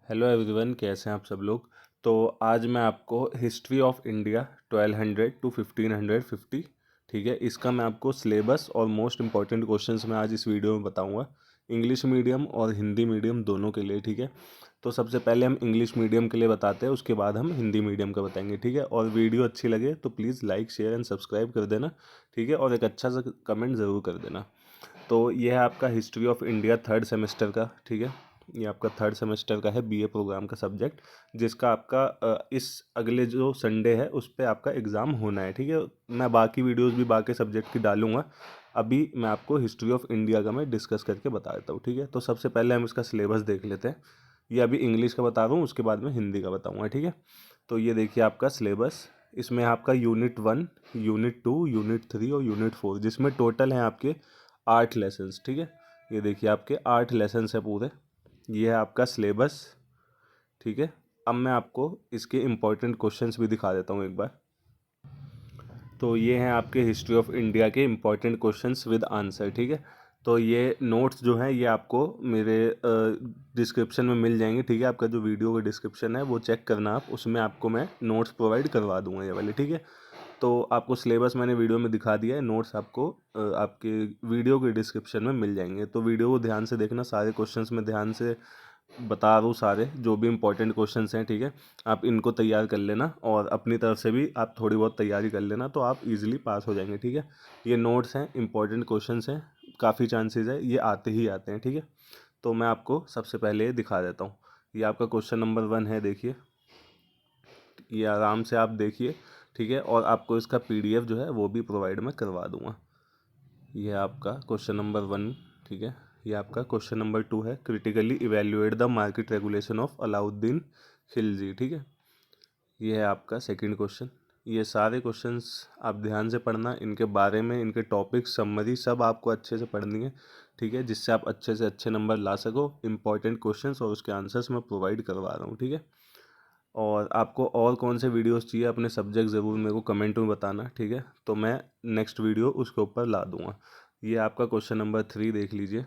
Hello everyone, कैसे हैं आप सब लोग। तो आज मैं आपको हिस्ट्री ऑफ इंडिया 1200 टू 1550, ठीक है, इसका मैं आपको सिलेबस और मोस्ट इंपॉर्टेंट क्वेश्चंस मैं आज इस वीडियो में बताऊंगा, इंग्लिश मीडियम और हिंदी मीडियम दोनों के लिए, ठीक है। तो सबसे पहले हम इंग्लिश मीडियम के लिए बताते हैं, उसके बाद हम हिंदी मीडियम का बताएंगे, ठीक है। और वीडियो अच्छी लगे तो please like share and subscribe कर देना, ठीक है, और एक अच्छा सा कमेंट ज़रूर कर देना। तो ये है आपका history of India third semester का, ठीक है। ये आपका थर्ड सेमेस्टर का है, बीए प्रोग्राम का सब्जेक्ट, जिसका आपका इस अगले जो संडे है उस पर आपका एग्ज़ाम होना है, ठीक है। मैं बाकी वीडियोस भी बाकी सब्जेक्ट की डालूंगा, अभी मैं आपको हिस्ट्री ऑफ इंडिया का मैं डिस्कस करके बता देता हूँ, ठीक है। तो सबसे पहले हम इसका सिलेबस देख लेते हैं। ये अभी इंग्लिश का बता रहा हूँ, उसके बाद में हिंदी का बताऊँगा, ठीक है। तो ये देखिए आपका सिलेबस, इसमें आपका यूनिट 1, यूनिट 2, यूनिट 3 और यूनिट 4, जिसमें टोटल हैं आपके 8 लेसन्स, ठीक है। ये देखिए आपके 8 लेसन्स है पूरे। ये है आपका सिलेबस, ठीक है। अब मैं आपको इसके इम्पोर्टेंट क्वेश्चंस भी दिखा देता हूँ एक बार। तो ये हैं आपके हिस्ट्री ऑफ इंडिया के इम्पोर्टेंट क्वेश्चंस विद आंसर, ठीक है। तो ये नोट्स जो हैं ये आपको मेरे डिस्क्रिप्शन में मिल जाएंगे, ठीक है। आपका जो वीडियो का डिस्क्रिप्शन है वो चेक करना आप, उसमें आपको मैं नोट्स प्रोवाइड करवा दूंगा ये वाले, ठीक है। तो आपको सिलेबस मैंने वीडियो में दिखा दिया है, नोट्स आपको आपके वीडियो के डिस्क्रिप्शन में मिल जाएंगे। तो वीडियो को ध्यान से देखना, सारे क्वेश्चंस में ध्यान से बता रहा हूँ, सारे जो भी इंपॉर्टेंट क्वेश्चंस हैं, ठीक है। आप इनको तैयार कर लेना और अपनी तरफ से भी आप थोड़ी बहुत तैयारी कर लेना, तो आप इजीली पास हो जाएंगे, ठीक है। ये नोट्स हैं, इंपॉर्टेंट क्वेश्चंस हैं, काफ़ी चांसेस है ये आते ही आते हैं, ठीक है। तो मैं आपको सबसे पहले ये दिखा देता हूँ। ये आपका क्वेश्चन नंबर 1 है, देखिए, ये आराम से आप देखिए, ठीक है। और आपको इसका पीडीएफ जो है वो भी प्रोवाइड मैं करवा दूंगा। ये आपका क्वेश्चन नंबर 1, ठीक है। ये आपका क्वेश्चन नंबर 2 है, critically evaluate the market regulation of Alauddin Khilji, ठीक है। ये है आपका सेकंड क्वेश्चन। ये सारे क्वेश्चंस आप ध्यान से पढ़ना, इनके बारे में, इनके टॉपिक समरी सब आपको अच्छे से पढ़नी है, ठीक है, जिससे आप अच्छे से अच्छे नंबर ला सको। इंपॉर्टेंट क्वेश्चंस और उसके आंसर्स मैं प्रोवाइड करवा रहा हूँ, ठीक है। और आपको और कौन से वीडियोस चाहिए अपने सब्जेक्ट, ज़रूर मेरे को कमेंट में बताना, ठीक है। तो मैं नेक्स्ट वीडियो उसके ऊपर ला दूंगा। ये आपका क्वेश्चन नंबर 3 देख लीजिए,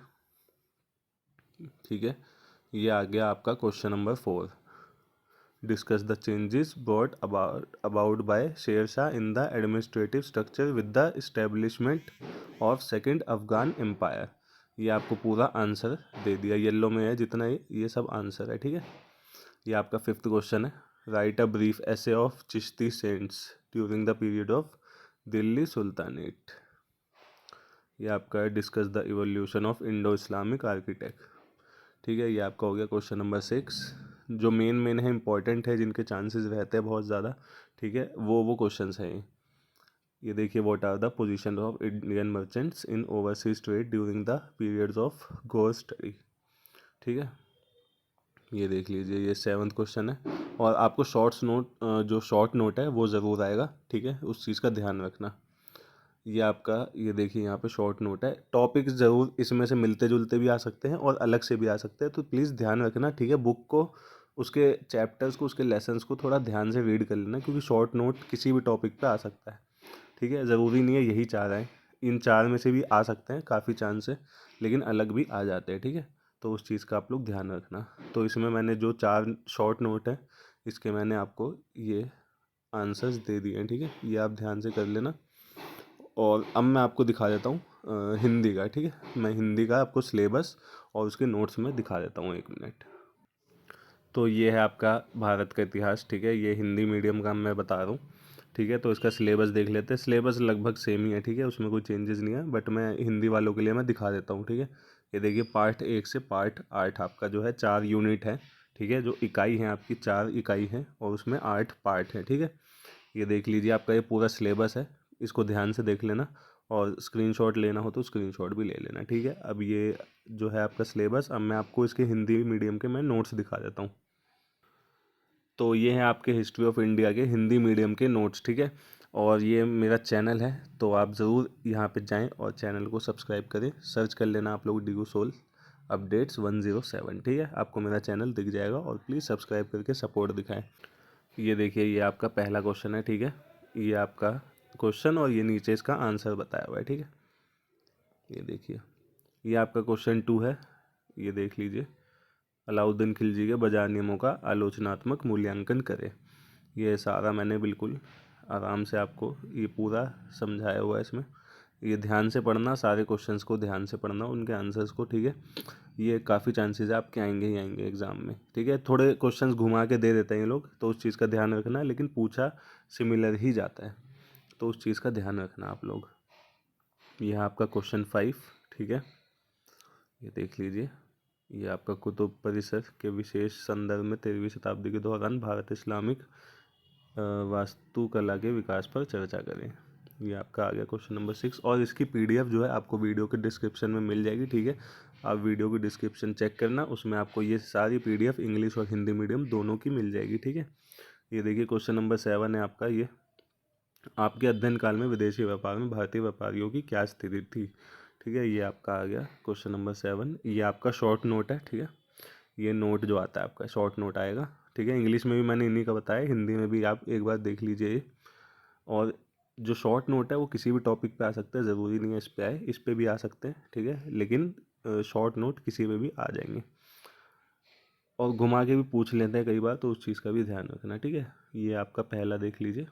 ठीक है। ये आ गया आपका question number 4, discuss the changes brought about by Sher Shah in the administrative structure with the establishment of second Afghan empire. ये आपको पूरा आंसर दे दिया, येलो में है जितना ये सब आंसर है, ठीक है। ये आपका 5th क्वेश्चन है, write a brief essay of Chishti saints during the period of Delhi sultanate. ये आपका है, discuss the evolution of Indo Islamic architect, ठीक है। ये आपका हो गया क्वेश्चन नंबर 6, जो मेन है, इंपॉर्टेंट है, जिनके चांसेस रहते हैं बहुत ज़्यादा, ठीक है, वो क्वेश्चंस हैं ये देखिए, what are the position of Indian merchants in overseas trade during the periods of Ghor study, ठीक है। ये देख लीजिए, ये 7th क्वेश्चन है। और आपको शॉर्ट्स नोट, जो शॉर्ट नोट है वो ज़रूर आएगा, ठीक है, उस चीज़ का ध्यान रखना। ये आपका, ये देखिए यहाँ पे शॉर्ट नोट है, टॉपिक ज़रूर इसमें से मिलते जुलते भी आ सकते हैं और अलग से भी आ सकते हैं, तो प्लीज़ ध्यान रखना, ठीक है। बुक को, उसके चैप्टर्स को, उसके लेसन्स को थोड़ा ध्यान से रीड कर लेना, क्योंकि शॉर्ट नोट किसी भी टॉपिक पे आ सकता है, ठीक है। ज़रूरी नहीं है यही 4 आए, इन 4 में से भी आ सकते हैं, काफ़ी चांस है, लेकिन अलग भी आ जाते हैं, ठीक है। तो उस चीज़ का आप लोग ध्यान रखना। तो इसमें मैंने जो 4 शॉर्ट नोट है, इसके मैंने आपको ये आंसर्स दे दिए हैं, ठीक है, ये आप ध्यान से कर लेना। और अब मैं आपको दिखा देता हूँ हिंदी का, ठीक है। मैं हिंदी का आपको सिलेबस और उसके नोट्स में दिखा देता हूँ, 1 मिनट। तो ये है आपका भारत का इतिहास, ठीक है, ये हिंदी मीडियम का मैं बता रहा हूँ, ठीक है। तो इसका सिलेबस देख लेते हैं, सिलेबस लगभग सेम ही है, ठीक है, उसमें कोई चेंजेस नहीं है, बट मैं हिंदी वालों के लिए मैं दिखा देता हूँ, ठीक है। ये देखिए, पार्ट 1 से पार्ट 8 आपका जो है 4 यूनिट है, ठीक है, जो इकाई है आपकी 4 इकाई है और उसमें 8 पार्ट है, ठीक है। ये देख लीजिए, आपका ये पूरा सिलेबस है, इसको ध्यान से देख लेना, और स्क्रीनशॉट लेना हो तो स्क्रीनशॉट भी ले लेना, ठीक है। अब ये जो है आपका सिलेबस, अब मैं आपको इसके हिंदी मीडियम के मैं नोट्स दिखा देता हूँ। तो ये हैं आपके हिस्ट्री ऑफ इंडिया के हिंदी मीडियम के नोट्स, ठीक है। और ये मेरा चैनल है, तो आप ज़रूर यहाँ पे जाएं और चैनल को सब्सक्राइब करें, सर्च कर लेना आप लोग डीगू सोल अपडेट्स 107, ठीक है, आपको मेरा चैनल दिख जाएगा, और प्लीज़ सब्सक्राइब करके सपोर्ट दिखाएं। ये देखिए, ये आपका पहला क्वेश्चन है, ठीक है, ये आपका क्वेश्चन, और ये नीचे इसका आंसर बताया हुआ है, ठीक है। ये देखिए, ये आपका क्वेश्चन 2 है, ये देख लीजिए, अलाउद्दीन खिलजी के बाजार नियमों का आलोचनात्मक मूल्यांकन करें। ये सारा मैंने बिल्कुल आराम से आपको ये पूरा समझाया हुआ है इसमें। ये ध्यान से पढ़ना, सारे क्वेश्चंस को ध्यान से पढ़ना, उनके आंसर्स को, ठीक है। ये काफ़ी चांसेस है आपके आएंगे ही आएंगे एग्ज़ाम में, ठीक है। थोड़े क्वेश्चंस घुमा के दे देते हैं ये लोग, तो उस चीज़ का ध्यान रखना है, लेकिन पूछा सिमिलर ही जाता है, तो उस चीज़ का ध्यान रखना आप लोग। यह आपका क्वेश्चन 5, ठीक है, ये देख लीजिए। ये आपका कुतुब परिसर के विशेष संदर्भ में 13वीं शताब्दी के दौरान भारत इस्लामिक वास्तुकला के विकास पर चर्चा करें। ये आपका आ गया क्वेश्चन नंबर 6। और इसकी पीडीएफ जो है आपको वीडियो के डिस्क्रिप्शन में मिल जाएगी, ठीक है। आप वीडियो की डिस्क्रिप्शन चेक करना, उसमें आपको ये सारी पीडीएफ इंग्लिश और हिंदी मीडियम दोनों की मिल जाएगी, ठीक है। ये देखिए क्वेश्चन नंबर 7 है आपका। ये आपके अध्ययन काल में विदेशी व्यापार में भारतीय व्यापारियों की क्या स्थिति थी, ठीक है। ये आपका आ गया क्वेश्चन नंबर 7। ये आपका शॉर्ट नोट है, ठीक है। ये नोट जो आता है आपका शॉर्ट नोट आएगा, ठीक है। इंग्लिश में भी मैंने इन्हीं का बताया, हिंदी में भी आप एक बार देख लीजिए ये। और जो शॉर्ट नोट है वो किसी भी टॉपिक पे आ सकता है, ज़रूरी नहीं है इस पे आए, इस पे भी आ सकते हैं, ठीक है। लेकिन शॉर्ट नोट किसी पे भी आ जाएंगे, और घुमा के भी पूछ लेते हैं कई बार, तो उस चीज़ का भी ध्यान रखना, ठीक है। ये आपका पहला देख लीजिए,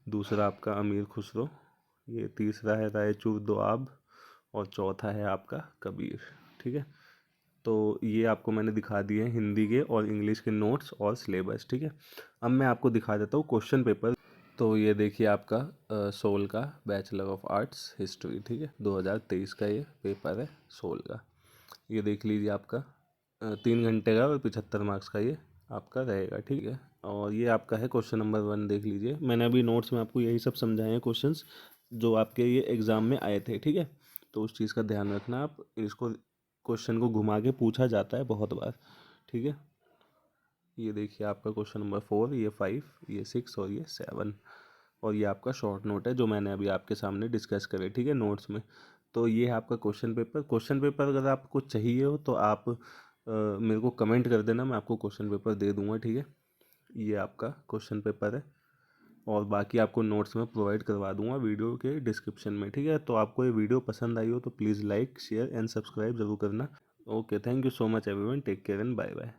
दूसरा आपका अमीर खुसरो, ये तीसरा है रायचूर दोआब, और चौथा है आपका कबीर, ठीक है। तो ये आपको मैंने दिखा दिए हैं हिंदी के और इंग्लिश के नोट्स और सिलेबस, ठीक है। अब मैं आपको दिखा देता हूँ क्वेश्चन पेपर। तो ये देखिए आपका सोल का बैचलर ऑफ आर्ट्स हिस्ट्री, ठीक है, 2023 का ये पेपर है सोल का। ये देख लीजिए आपका 3 घंटे का और 75 मार्क्स का ये आपका रहेगा, ठीक है। और ये आपका है क्वेश्चन नंबर 1, देख लीजिए। मैंने अभी नोट्स में आपको यही सब समझाए हैं क्वेश्चंस जो आपके ये एग्ज़ाम में आए थे, ठीक है। तो उस चीज़ का ध्यान रखना आप, इसको क्वेश्चन को घुमा के पूछा जाता है बहुत बार, ठीक है। ये देखिए आपका क्वेश्चन नंबर 4, ये 5, ये 6 और ये 7। और ये आपका शॉर्ट नोट है जो मैंने अभी आपके सामने डिस्कस करे, ठीक है, नोट्स में। तो ये है आपका क्वेश्चन पेपर। क्वेश्चन पेपर अगर आपको चाहिए हो तो आप मेरे को कमेंट कर देना, मैं आपको क्वेश्चन पेपर दे दूंगा, ठीक है। ये आपका क्वेश्चन पेपर है, और बाकी आपको नोट्स में प्रोवाइड करवा दूंगा वीडियो के डिस्क्रिप्शन में, ठीक है। तो आपको ये वीडियो पसंद आई हो तो please like share and subscribe जरूर करना। Okay, thank you so much everyone, take care and bye bye.